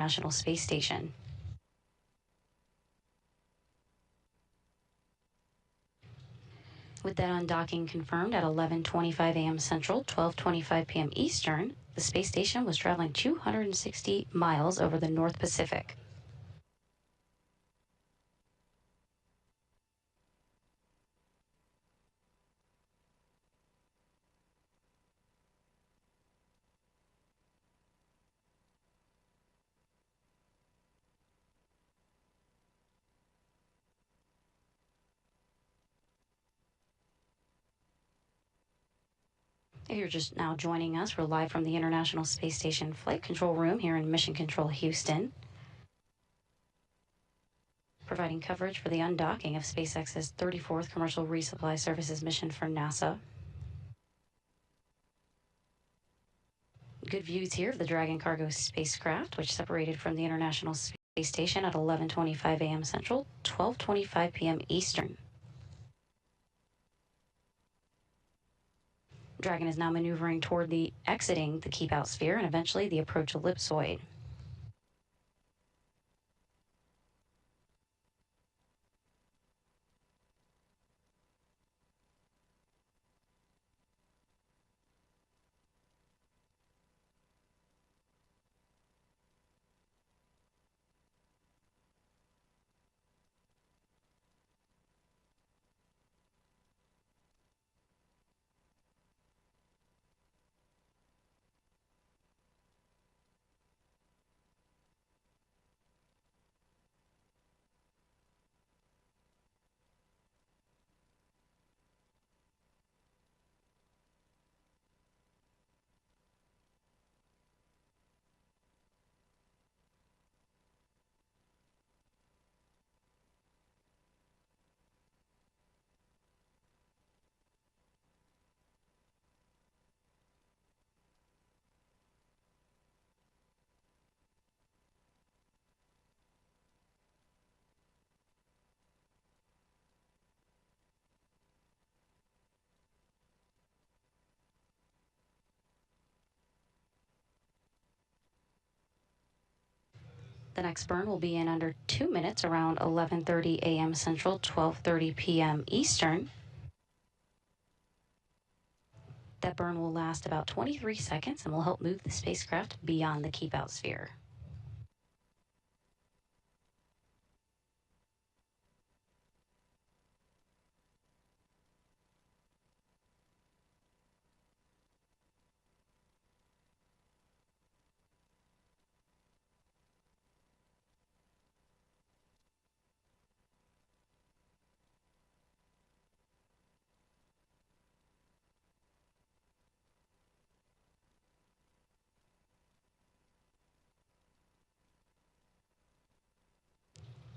International Space Station. With that undocking confirmed at 11:25 a.m. Central, 12:25 p.m. Eastern, the space station was traveling 260 miles over the North Pacific. If you're just now joining us, we're live from the International Space Station Flight Control Room here in Mission Control, Houston, providing coverage for the undocking of SpaceX's 34th Commercial Resupply Services mission for NASA. Good views here of the Dragon cargo spacecraft, which separated from the International Space Station at 11:25 a.m. Central, 12:25 p.m. Eastern. Dragon is now maneuvering toward exiting the keep-out sphere and eventually the approach ellipsoid. The next burn will be in under 2 minutes, around 11:30 a.m. Central, 12:30 p.m. Eastern. That burn will last about 23 seconds and will help move the spacecraft beyond the keep-out sphere.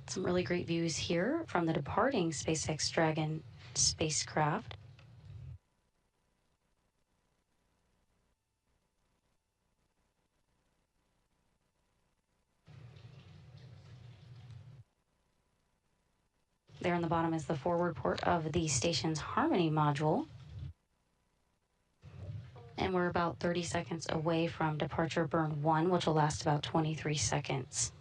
Some really great views here from the departing SpaceX Dragon spacecraft. There on the bottom is the forward port of the station's Harmony module. And we're about 30 seconds away from departure burn 1, which will last about 23 seconds.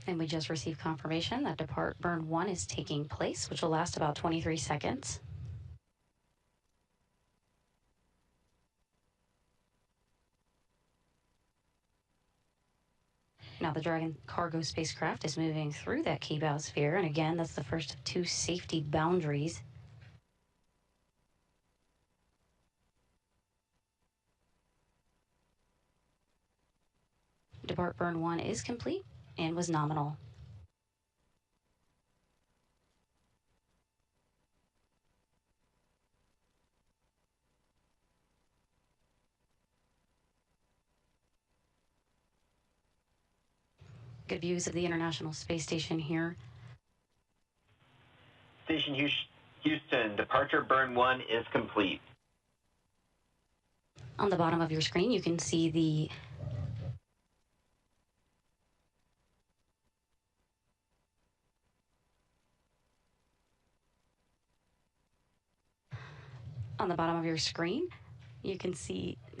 And we just received confirmation that depart burn 1 is taking place, which will last about 23 seconds. Now the Dragon cargo spacecraft is moving through that keep-out sphere, and again, that's the first of 2 safety boundaries. Depart burn 1 is complete and was nominal. Good views of the International Space Station here. Station Houston, departure burn 1 is complete. On the bottom of your screen, you can see the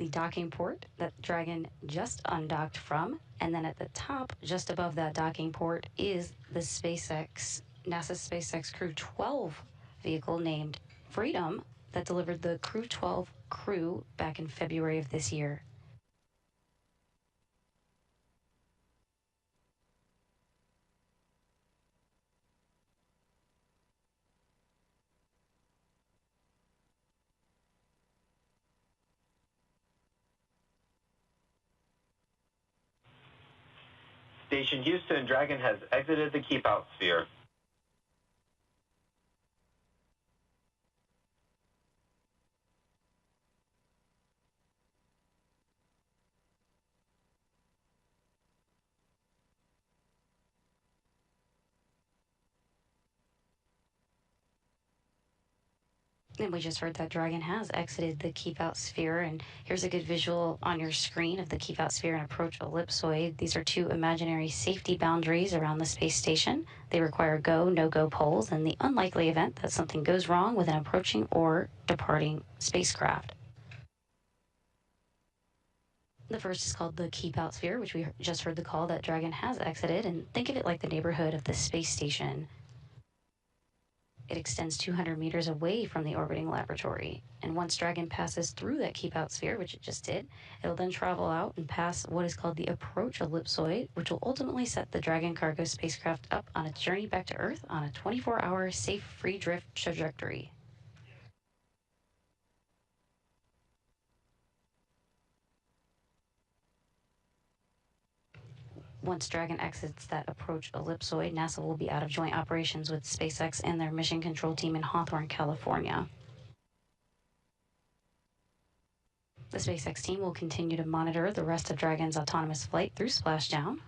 docking port that Dragon just undocked from. And then at the top, just above that docking port, is the NASA SpaceX Crew 12 vehicle named Freedom that delivered the Crew 12 crew back in February of this year. Station Houston, Dragon has exited the keep-out sphere. And we just heard that Dragon has exited the keep-out sphere, and here's a good visual on your screen of the keep-out sphere and approach ellipsoid. These are two imaginary safety boundaries around the space station. They require go, no-go poles in the unlikely event that something goes wrong with an approaching or departing spacecraft. The first is called the keep-out sphere, which we just heard the call that Dragon has exited, and think of it like the neighborhood of the space station. It extends 200 meters away from the orbiting laboratory. And once Dragon passes through that keep-out sphere, which it just did, it'll then travel out and pass what is called the approach ellipsoid, which will ultimately set the Dragon cargo spacecraft up on its journey back to Earth on a 24-hour safe free drift trajectory. Once Dragon exits that approach ellipsoid, NASA will be out of joint operations with SpaceX and their mission control team in Hawthorne, California. The SpaceX team will continue to monitor the rest of Dragon's autonomous flight through splashdown.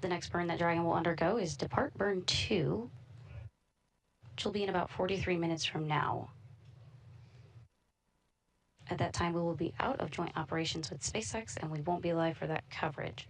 The next burn that Dragon will undergo is Depart Burn 2, which will be in about 43 minutes from now. At that time, we will be out of joint operations with SpaceX, and we won't be live for that coverage.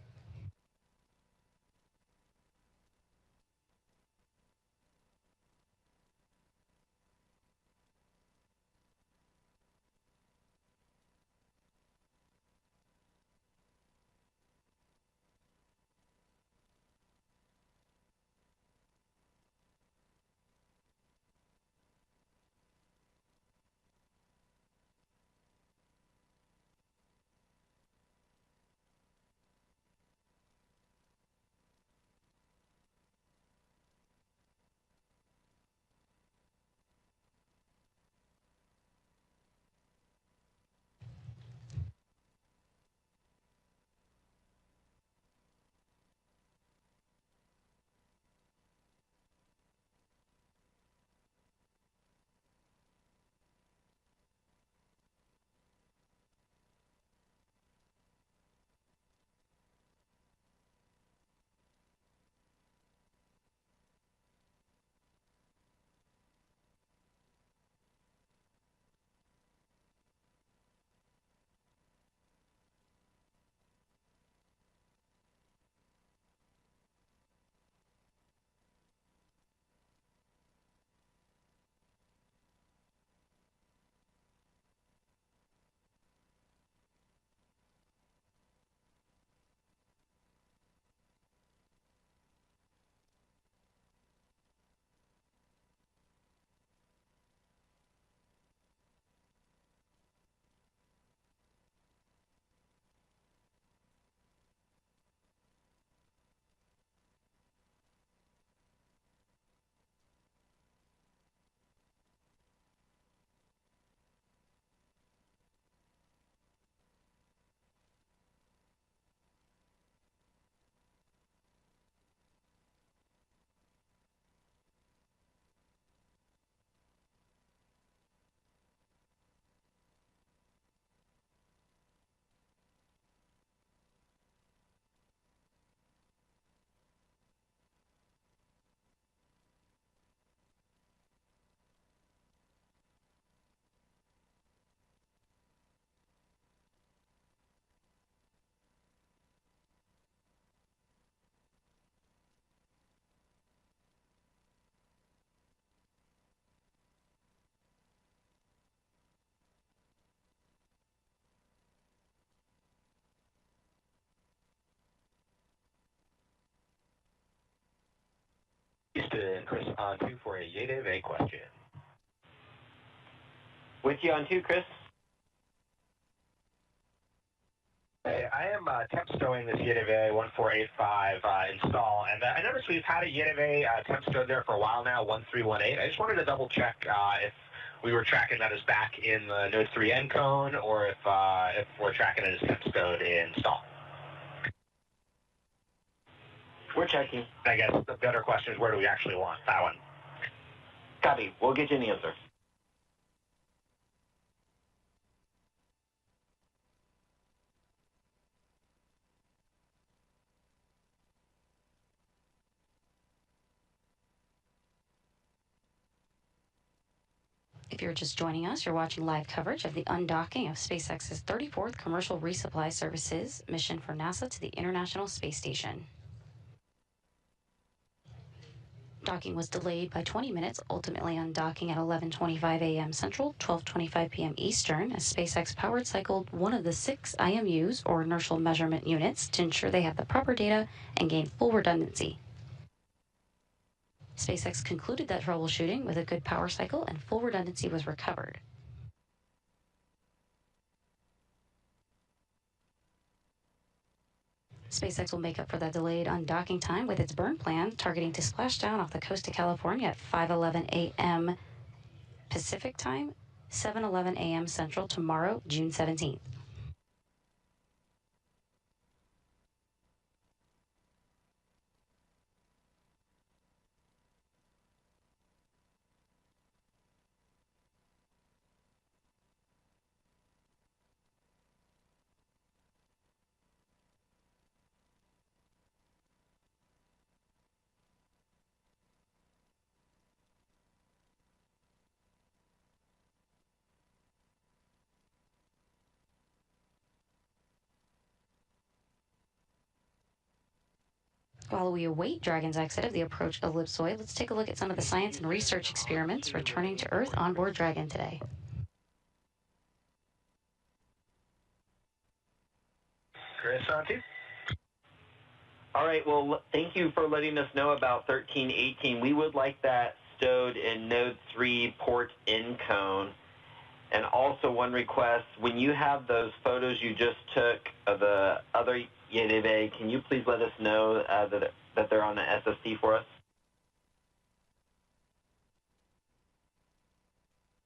Houston, Chris on 2 for a YADEV question. With you on 2, Chris. Hey, I am temp stowing this YADEV 1485 install, and I noticed we've had a YADEV temp stowed there for a while now, 1318. I just wanted to double check if we were tracking that as back in the Node 3 end cone, or if we're tracking it as temp stowed in stall. We're checking. I guess the better question is, where do we actually want that one? Copy. We'll get you an answer. If you're just joining us, you're watching live coverage of the undocking of SpaceX's 34th Commercial Resupply Services mission for NASA to the International Space Station. Docking was delayed by 20 minutes, ultimately undocking at 11:25 a.m. Central, 12:25 p.m. Eastern, as SpaceX powered cycled one of the 6 IMUs, or inertial measurement units, to ensure they had the proper data and gain full redundancy. SpaceX concluded that troubleshooting with a good power cycle and full redundancy was recovered. SpaceX will make up for that delayed undocking time with its burn plan, targeting to splash down off the coast of California at 5:11 a.m. Pacific Time, 7:11 a.m. Central tomorrow, June 17th. While we await Dragon's exit of the approach ellipsoid, let's take a look at some of the science and research experiments returning to Earth on board Dragon today. Chris on 2. All right, well, thank you for letting us know about 1318. We would like that stowed in Node 3 port end cone. And also one request, when you have those photos you just took of the other YADEV, can you please let us know that they're on the SSD for us?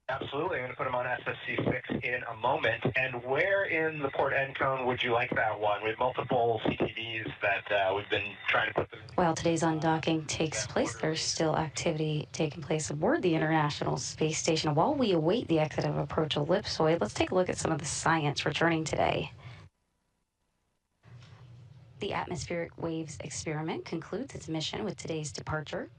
Absolutely. I'm going to put them on SSC6 in a moment. And where in the port end cone would you like that one? We have multiple CTVs that we've been trying to put them. While today's undocking takes place, there's still activity taking place aboard the International Space Station. While we await the exit of approach ellipsoid, let's take a look at some of the science returning today. The atmospheric waves experiment concludes its mission with today's departure.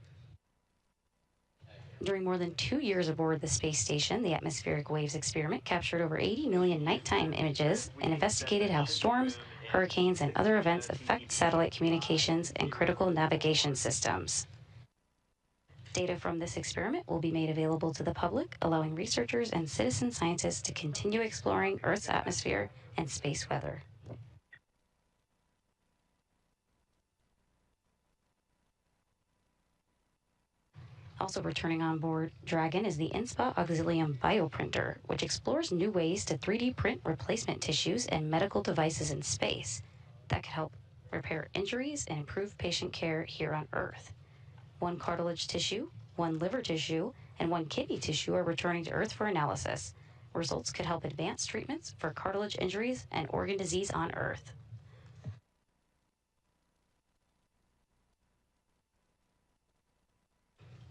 During more than 2 years aboard the space station, the atmospheric waves experiment captured over 80 million nighttime images and investigated how storms, hurricanes, and other events affect satellite communications and critical navigation systems. Data from this experiment will be made available to the public, allowing researchers and citizen scientists to continue exploring Earth's atmosphere and space weather. Also returning on board Dragon is the InSpa Auxilium bioprinter, which explores new ways to 3D print replacement tissues and medical devices in space that could help repair injuries and improve patient care here on Earth. 1 cartilage tissue, 1 liver tissue, and 1 kidney tissue are returning to Earth for analysis. Results could help advance treatments for cartilage injuries and organ disease on Earth.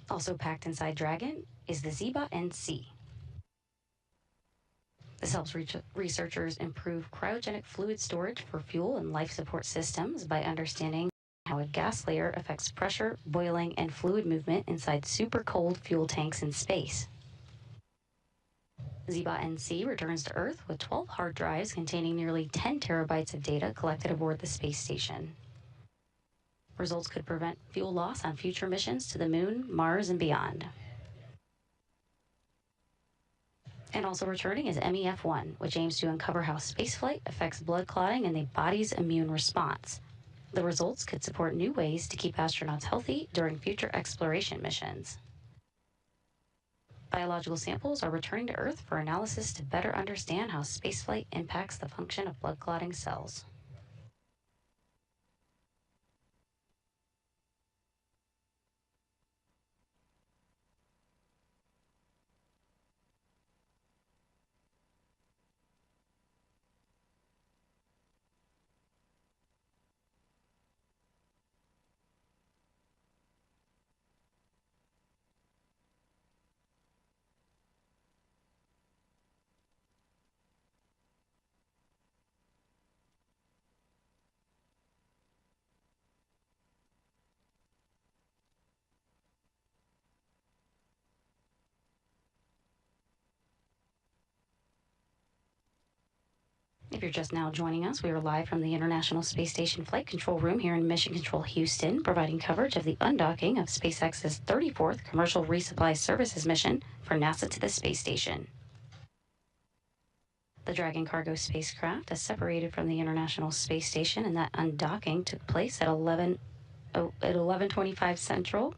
Also packed inside Dragon is the ZBOT-NC. This helps researchers improve cryogenic fluid storage for fuel and life support systems by understanding how a gas layer affects pressure, boiling, and fluid movement inside super cold fuel tanks in space. ZBOT-NC returns to Earth with 12 hard drives containing nearly 10 terabytes of data collected aboard the space station. Results could prevent fuel loss on future missions to the Moon, Mars, and beyond. And also returning is MEF1, which aims to uncover how spaceflight affects blood clotting and the body's immune response. The results could support new ways to keep astronauts healthy during future exploration missions. Biological samples are returning to Earth for analysis to better understand how spaceflight impacts the function of blood clotting cells. If you're just now joining us, we are live from the International Space Station Flight Control Room here in Mission Control, Houston, providing coverage of the undocking of SpaceX's 34th Commercial Resupply Services mission for NASA to the space station. The Dragon cargo spacecraft is separated from the International Space Station, and that undocking took place at 11:25 Central,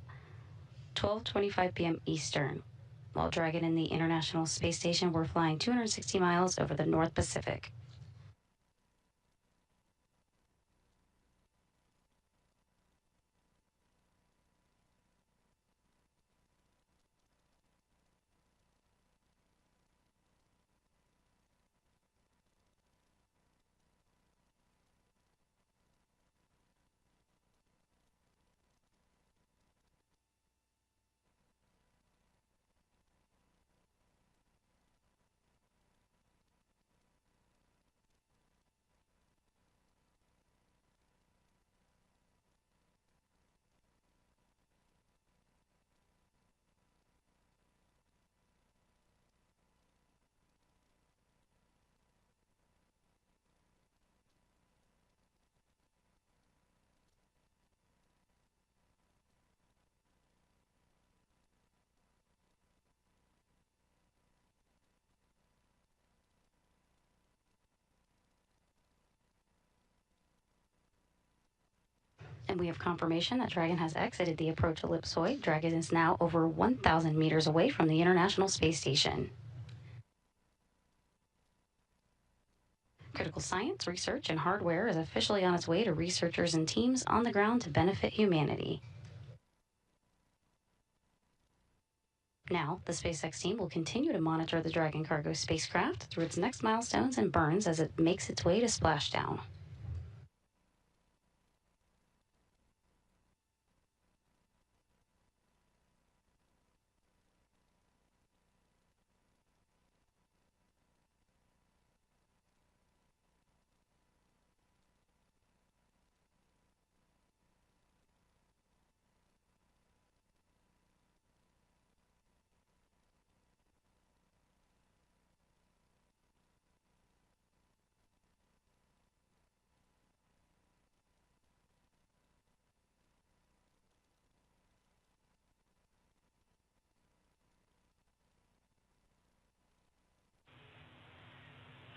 12:25 p.m. Eastern, while Dragon and the International Space Station were flying 260 miles over the North Pacific. And we have confirmation that Dragon has exited the approach ellipsoid. Dragon is now over 1,000 meters away from the International Space Station. Critical science, research, and hardware is officially on its way to researchers and teams on the ground to benefit humanity. Now, the SpaceX team will continue to monitor the Dragon cargo spacecraft through its next milestones and burns as it makes its way to splashdown.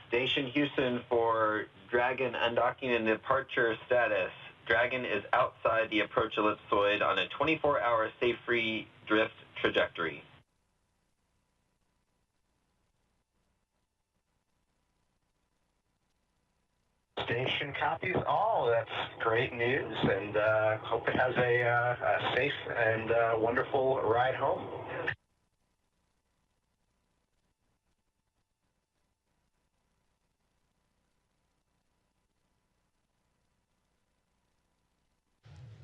Station Houston for Dragon undocking and departure status. Dragon is outside the approach ellipsoid on a 24-hour safe-free drift trajectory. Station copies all. That's great news, and hope it has a safe and wonderful ride home.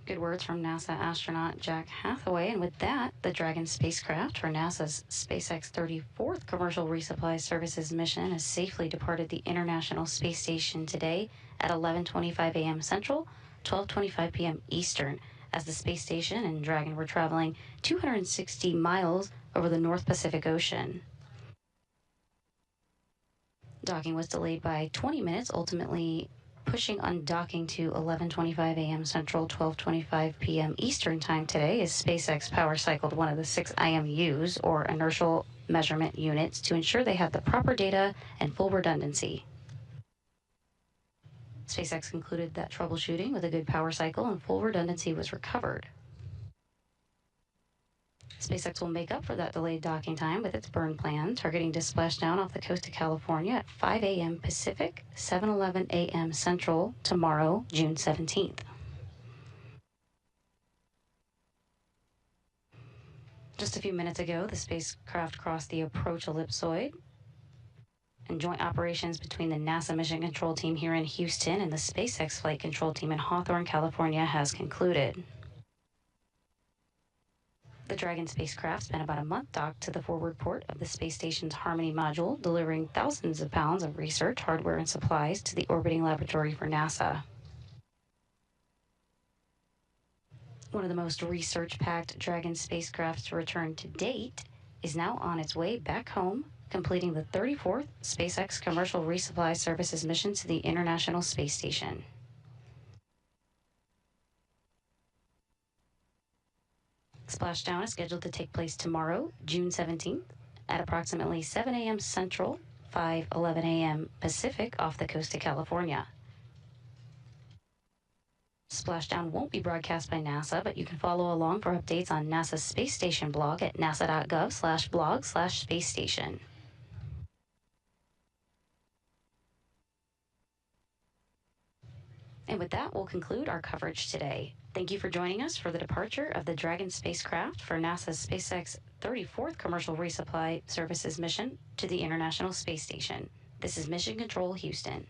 Good words from NASA astronaut Jack Hathaway. And with that, the Dragon spacecraft for NASA's SpaceX 34th Commercial Resupply Services mission has safely departed the International Space Station today at 11:25 a.m. Central, 12:25 p.m. Eastern, as the space station and Dragon were traveling 260 miles over the North Pacific Ocean. Docking was delayed by 20 minutes, ultimately pushing undocking to 11:25 a.m. Central, 12:25 p.m. Eastern Time today, as SpaceX power cycled one of the 6 IMUs, or inertial measurement units, to ensure they had the proper data and full redundancy. SpaceX concluded that troubleshooting with a good power cycle and full redundancy was recovered. SpaceX will make up for that delayed docking time with its burn plan, targeting to splash down off the coast of California at 5 a.m. Pacific, 7:11 a.m. Central tomorrow, June 17th. Just a few minutes ago, the spacecraft crossed the approach ellipsoid, and joint operations between the NASA Mission Control Team here in Houston and the SpaceX Flight Control Team in Hawthorne, California has concluded. The Dragon spacecraft spent about a month docked to the forward port of the space station's Harmony module, delivering thousands of pounds of research, hardware, and supplies to the orbiting laboratory for NASA. One of the most research-packed Dragon spacecraft to return to date is now on its way back home, completing the 34th SpaceX Commercial Resupply Services mission to the International Space Station. Splashdown is scheduled to take place tomorrow, June 17th, at approximately 7 a.m. Central, 5:11 a.m. Pacific off the coast of California. Splashdown won't be broadcast by NASA, but you can follow along for updates on NASA's Space Station blog at nasa.gov/blog/space station. And with that, we'll conclude our coverage today. Thank you for joining us for the departure of the Dragon spacecraft for NASA's SpaceX 34th Commercial Resupply Services mission to the International Space Station. This is Mission Control Houston.